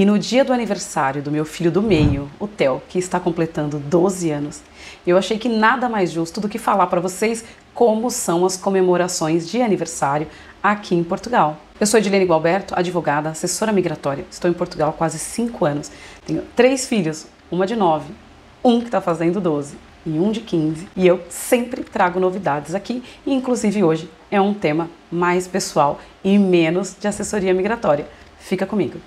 E no dia do aniversário do meu filho do meio, o Theo, que está completando 12 anos, eu achei que nada mais justo do que falar para vocês como são as comemorações de aniversário aqui em Portugal. Eu sou Edilene Gualberto, advogada, assessora migratória. Estou em Portugal há quase 5 anos. Tenho 3 filhos, uma de 9, um que está fazendo 12 e um de 15. E eu sempre trago novidades aqui, e inclusive hoje é um tema mais pessoal e menos de assessoria migratória. Fica comigo.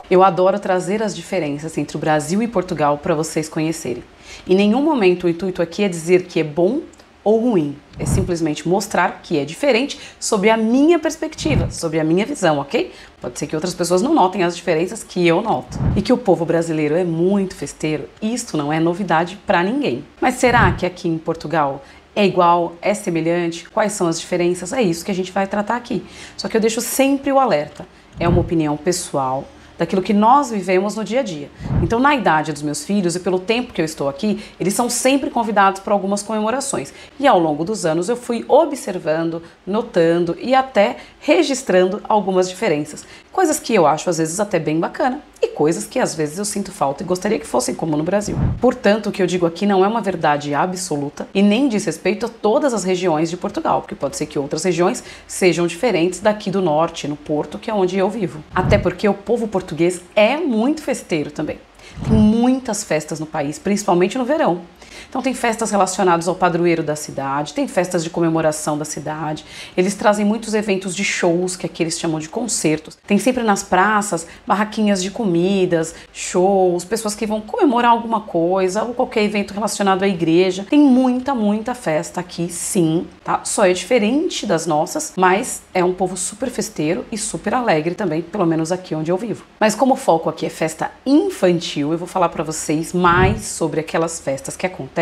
Eu adoro trazer as diferenças entre o Brasil e Portugal para vocês conhecerem. Em nenhum momento o intuito aqui é dizer que é bom ou ruim, é simplesmente mostrar que é diferente sobre a minha perspectiva, sobre a minha visão, ok? Pode ser que outras pessoas não notem as diferenças que eu noto. E que o povo brasileiro é muito festeiro, isto não é novidade para ninguém. Mas será que aqui em Portugal é igual, é semelhante? Quais são as diferenças? É isso que a gente vai tratar aqui. Só que eu deixo sempre o alerta, é uma opinião pessoal, daquilo que nós vivemos no dia a dia. Então, na idade dos meus filhos e pelo tempo que eu estou aqui, eles são sempre convidados para algumas comemorações. E ao longo dos anos eu fui observando, notando e até registrando algumas diferenças. Coisas que eu acho às vezes até bem bacana e coisas que às vezes eu sinto falta e gostaria que fossem como no Brasil. Portanto, o que eu digo aqui não é uma verdade absoluta e nem diz respeito a todas as regiões de Portugal, porque pode ser que outras regiões sejam diferentes daqui do norte, no Porto, que é onde eu vivo. Até porque o povo português é muito festeiro também. Tem muitas festas no país, principalmente no verão. Então tem festas relacionadas ao padroeiro da cidade, tem festas de comemoração da cidade, eles trazem muitos eventos de shows, que aqui eles chamam de concertos. Tem sempre nas praças barraquinhas de comidas, shows, pessoas que vão comemorar alguma coisa ou qualquer evento relacionado à igreja. Tem muita festa aqui, sim, tá? Só é diferente das nossas, mas é um povo super festeiro e super alegre também, pelo menos aqui onde eu vivo. Mas como o foco aqui é festa infantil, eu vou falar para vocês mais sobre aquelas festas que acontecem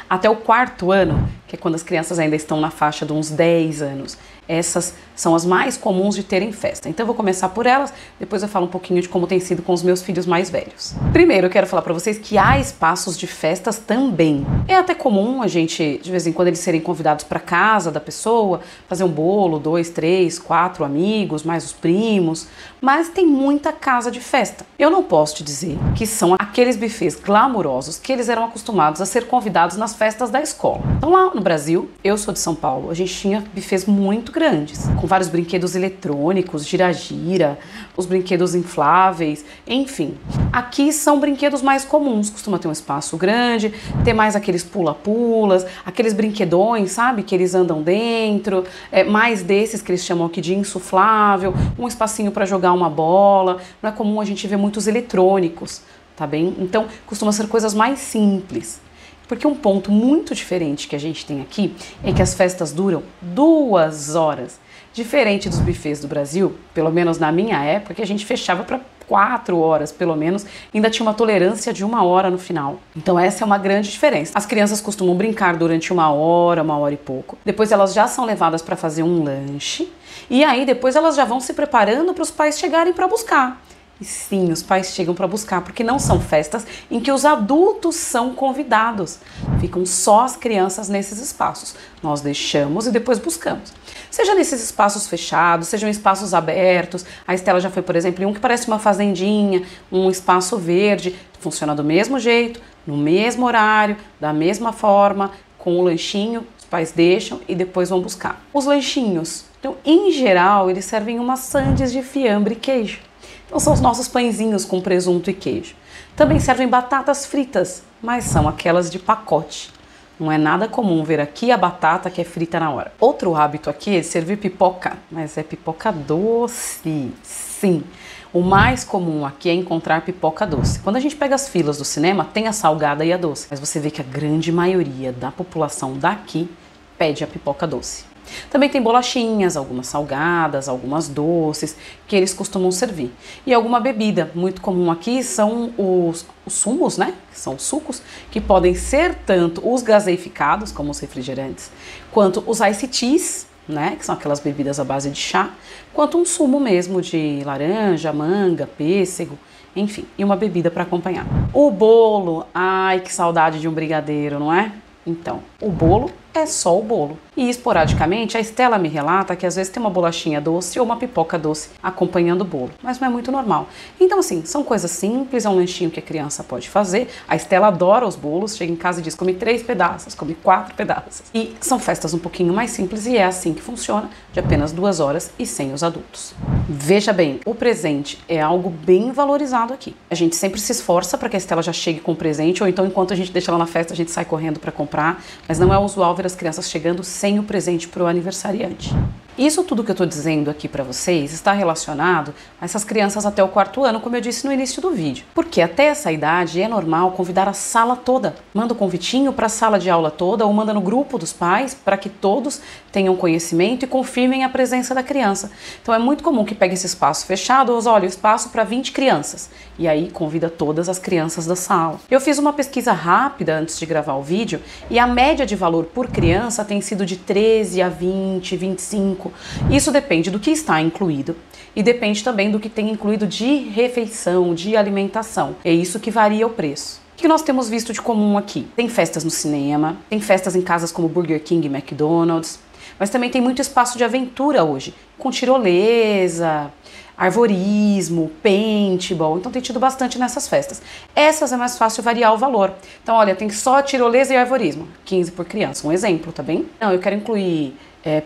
até o 4º ano, que é quando as crianças ainda estão na faixa de uns 10 anos. Essas são as mais comuns de terem festa. Então eu vou começar por elas, depois eu falo um pouquinho de como tem sido com os meus filhos mais velhos. Primeiro eu quero falar para vocês que há espaços de festas também. É até comum a gente, de vez em quando, eles serem convidados para casa da pessoa, fazer um bolo, 2, 3, 4 amigos, mais os primos, mas tem muita casa de festa. Eu não posso te dizer que são aqueles buffets glamurosos que eles eram acostumados a ser convidados nas festas da escola. Então lá no Brasil, eu sou de São Paulo, a gente tinha buffets muito grandes, com vários brinquedos eletrônicos, gira-gira, os brinquedos infláveis, enfim. Aqui são brinquedos mais comuns, costuma ter um espaço grande, ter mais aqueles pula-pulas, aqueles brinquedões, sabe, que eles andam dentro, mais desses que eles chamam aqui de insuflável, um espacinho para jogar uma bola. Não é comum a gente ver muitos eletrônicos, tá bem? Então costuma ser coisas mais simples. Porque um ponto muito diferente que a gente tem aqui é que as festas duram 2 horas. Diferente dos buffets do Brasil, pelo menos na minha época, que a gente fechava para 4 horas, pelo menos, ainda tinha uma tolerância de 1 hora no final. Então essa é uma grande diferença. As crianças costumam brincar durante 1 hora, 1 hora e pouco. Depois elas já são levadas para fazer um lanche. E aí depois elas já vão se preparando para os pais chegarem para buscar. E sim, os pais chegam para buscar, porque não são festas em que os adultos são convidados. Ficam só as crianças nesses espaços. Nós deixamos e depois buscamos. Seja nesses espaços fechados, sejam espaços abertos. A Estela já foi, por exemplo, em um que parece uma fazendinha, um espaço verde. Funciona do mesmo jeito, no mesmo horário, da mesma forma, com o lanchinho. Os pais deixam e depois vão buscar. Os lanchinhos, então, em geral, eles servem umas sandes de fiambre e queijo. Então são os nossos pãezinhos com presunto e queijo. Também servem batatas fritas, mas são aquelas de pacote. Não é nada comum ver aqui a batata que é frita na hora. Outro hábito aqui é servir pipoca, mas é pipoca doce, sim. O mais comum aqui é encontrar pipoca doce. Quando a gente pega as filas do cinema, tem a salgada e a doce. Mas você vê que a grande maioria da população daqui pede a pipoca doce. Também tem bolachinhas, algumas salgadas, algumas doces, que eles costumam servir. E alguma bebida, muito comum aqui são os sumos, né? Que são os sucos, que podem ser tanto os gaseificados, como os refrigerantes, quanto os ice teas, né? Que são aquelas bebidas à base de chá, quanto um sumo mesmo de laranja, manga, pêssego, enfim, e uma bebida para acompanhar. O bolo, ai que saudade de um brigadeiro, não é? Então, o bolo é só o bolo. E esporadicamente a Estela me relata que às vezes tem uma bolachinha doce ou uma pipoca doce acompanhando o bolo, mas não é muito normal. Então assim, são coisas simples, é um lanchinho que a criança pode fazer. A Estela adora os bolos, chega em casa e diz, come 3 pedaços, come 4 pedaços. E são festas um pouquinho mais simples e é assim que funciona, de apenas 2 horas e sem os adultos. Veja bem, o presente é algo bem valorizado aqui. A gente sempre se esforça para que a Estela já chegue com o presente, ou então enquanto a gente deixa ela na festa, a gente sai correndo para comprar, mas não é usual ver as crianças chegando sem o presente para o aniversariante. Isso tudo que eu estou dizendo aqui para vocês está relacionado a essas crianças até o 4º ano, como eu disse no início do vídeo. Porque até essa idade é normal convidar a sala toda. Manda o convitinho para a sala de aula toda ou manda no grupo dos pais para que todos tenham conhecimento e confirmem a presença da criança. Então é muito comum que pegue esse espaço fechado, olha, o espaço para 20 crianças. E aí convida todas as crianças da sala. Eu fiz uma pesquisa rápida antes de gravar o vídeo e a média de valor por criança tem sido de 13 a 20, 25. Isso depende do que está incluído e depende também do que tem incluído de refeição, de alimentação. É isso que varia o preço. O que nós temos visto de comum aqui? Tem festas no cinema, tem festas em casas como Burger King e McDonald's, mas também tem muito espaço de aventura hoje, com tirolesa, arvorismo, paintball, então tem tido bastante nessas festas. Essas é mais fácil variar o valor. Então olha, tem só tirolesa e arvorismo, 15 por criança, um exemplo, tá bem? Não, eu quero incluir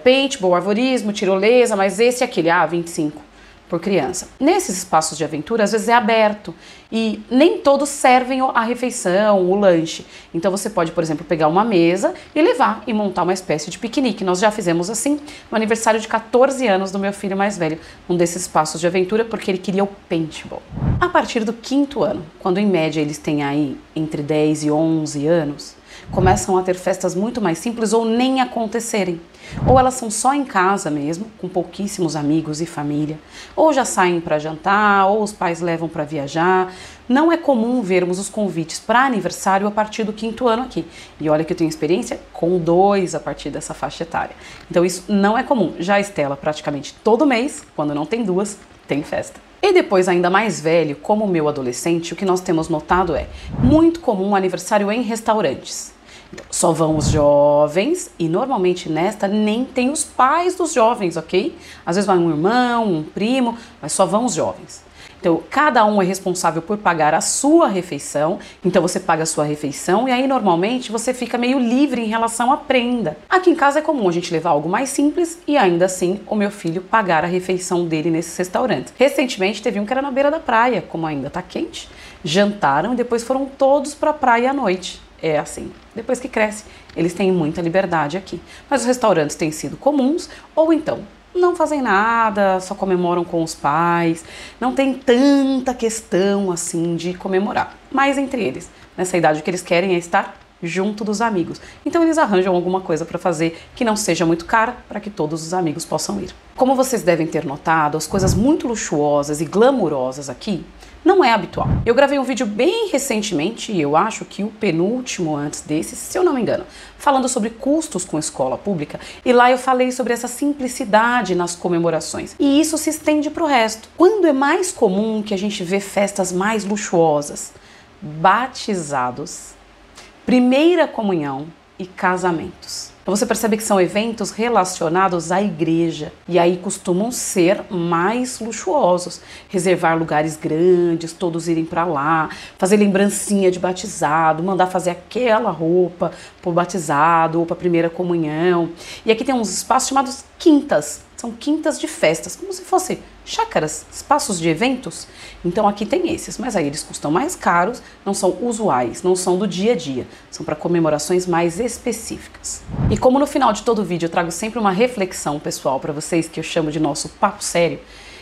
paintball, arvorismo, tirolesa, mas esse e aquele, 25 por criança. Nesses espaços de aventura, às vezes é aberto e nem todos servem a refeição, o lanche. Então você pode, por exemplo, pegar uma mesa e levar e montar uma espécie de piquenique. Nós já fizemos assim no aniversário de 14 anos do meu filho mais velho, um desses espaços de aventura, porque ele queria o paintball. A partir do 5º ano, quando em média eles têm aí entre 10 e 11 anos, começam a ter festas muito mais simples ou nem acontecerem. Ou elas são só em casa mesmo, com pouquíssimos amigos e família, ou já saem para jantar, ou os pais levam para viajar. Não é comum vermos os convites para aniversário a partir do 5º ano aqui. E olha que eu tenho experiência com 2 a partir dessa faixa etária. Então isso não é comum. Já a Estela, praticamente todo mês, quando não tem 2, tem festa. E depois, ainda mais velho, como o meu adolescente, o que nós temos notado é muito comum o aniversário em restaurantes. Então, só vão os jovens e normalmente nesta nem tem os pais dos jovens, ok? Às vezes vai um irmão, um primo, mas só vão os jovens. Então, cada um é responsável por pagar a sua refeição, então você paga a sua refeição e aí normalmente você fica meio livre em relação à prenda. Aqui em casa é comum a gente levar algo mais simples e ainda assim o meu filho pagar a refeição dele nesses restaurantes. Recentemente teve um que era na beira da praia, como ainda tá quente, jantaram e depois foram todos para a praia à noite. É assim, depois que cresce, eles têm muita liberdade aqui. Mas os restaurantes têm sido comuns, ou então não fazem nada, só comemoram com os pais, não tem tanta questão assim de comemorar. Mas entre eles, nessa idade o que eles querem é estar junto dos amigos. Então eles arranjam alguma coisa para fazer que não seja muito cara, para que todos os amigos possam ir. Como vocês devem ter notado, as coisas muito luxuosas e glamourosas aqui não é habitual. Eu gravei um vídeo bem recentemente, e eu acho que o penúltimo antes desse, se eu não me engano, falando sobre custos com escola pública, e lá eu falei sobre essa simplicidade nas comemorações. E isso se estende para o resto. Quando é mais comum que a gente vê festas mais luxuosas? Batizados, primeira comunhão e casamentos. Então você percebe que são eventos relacionados à igreja e aí costumam ser mais luxuosos. Reservar lugares grandes, todos irem para lá, fazer lembrancinha de batizado, mandar fazer aquela roupa para o batizado ou para a primeira comunhão. E aqui tem uns espaços chamados quintas. São quintas de festas, como se fossem chácaras, espaços de eventos. Então aqui tem esses, mas aí eles custam mais caros, não são usuais, não são do dia a dia, são para comemorações mais específicas. E como no final de todo vídeo eu trago sempre uma reflexão pessoal para vocês, que eu chamo de nosso papo sério,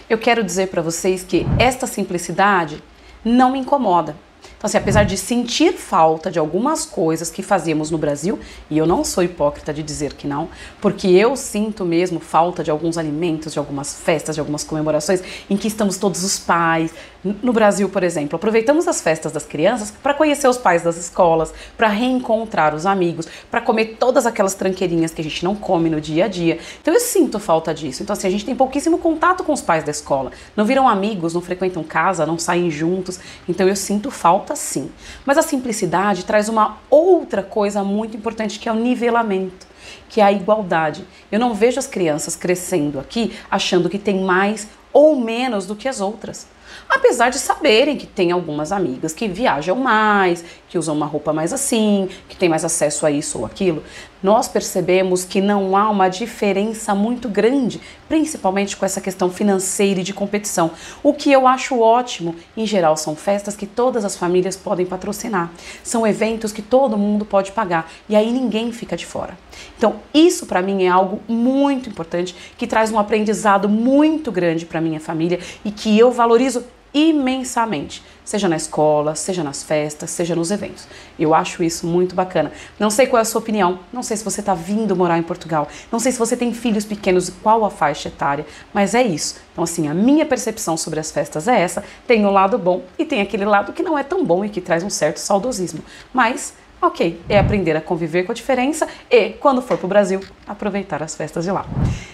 eu quero dizer para vocês que esta simplicidade não me incomoda. Então, assim, apesar de sentir falta de algumas coisas que fazíamos no Brasil, e eu não sou hipócrita de dizer que não, porque eu sinto mesmo falta de alguns alimentos, de algumas festas, de algumas comemorações em que estamos todos os pais. No Brasil, por exemplo, aproveitamos as festas das crianças para conhecer os pais das escolas, para reencontrar os amigos, para comer todas aquelas tranqueirinhas que a gente não come no dia a dia. Então eu sinto falta disso. Então assim, a gente tem pouquíssimo contato com os pais da escola, não viram amigos, não frequentam casa, não saem juntos. Então eu sinto falta sim. Mas a simplicidade traz uma outra coisa muito importante, que é o nivelamento. que é a igualdade. Eu não vejo as crianças crescendo aqui achando que tem mais ou menos do que as outras. Apesar de saberem que tem algumas amigas que viajam mais, que usam uma roupa mais assim, que tem mais acesso a isso ou aquilo, nós percebemos que não há uma diferença muito grande, principalmente com essa questão financeira e de competição. O que eu acho ótimo, em geral, são festas que todas as famílias podem patrocinar. São eventos que todo mundo pode pagar e aí ninguém fica de fora. Então, isso para mim é algo muito importante, que traz um aprendizado muito grande para minha família e que eu valorizo imensamente, seja na escola, seja nas festas, seja nos eventos. Eu acho isso muito bacana. Não sei qual é a sua opinião, não sei se você está vindo morar em Portugal, não sei se você tem filhos pequenos e qual a faixa etária, mas é isso. Então assim, a minha percepção sobre as festas é essa, tem um lado bom e tem aquele lado que não é tão bom e que traz um certo saudosismo, mas ok, é aprender a conviver com a diferença e, quando for para o Brasil, aproveitar as festas de lá.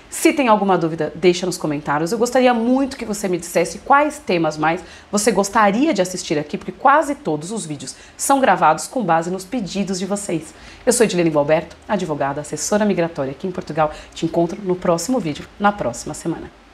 Se tem alguma dúvida, deixa nos comentários. Eu gostaria muito que você me dissesse quais temas mais você gostaria de assistir aqui, porque quase todos os vídeos são gravados com base nos pedidos de vocês. Eu sou Edilene Valberto, advogada, assessora migratória aqui em Portugal. Te encontro no próximo vídeo, na próxima semana.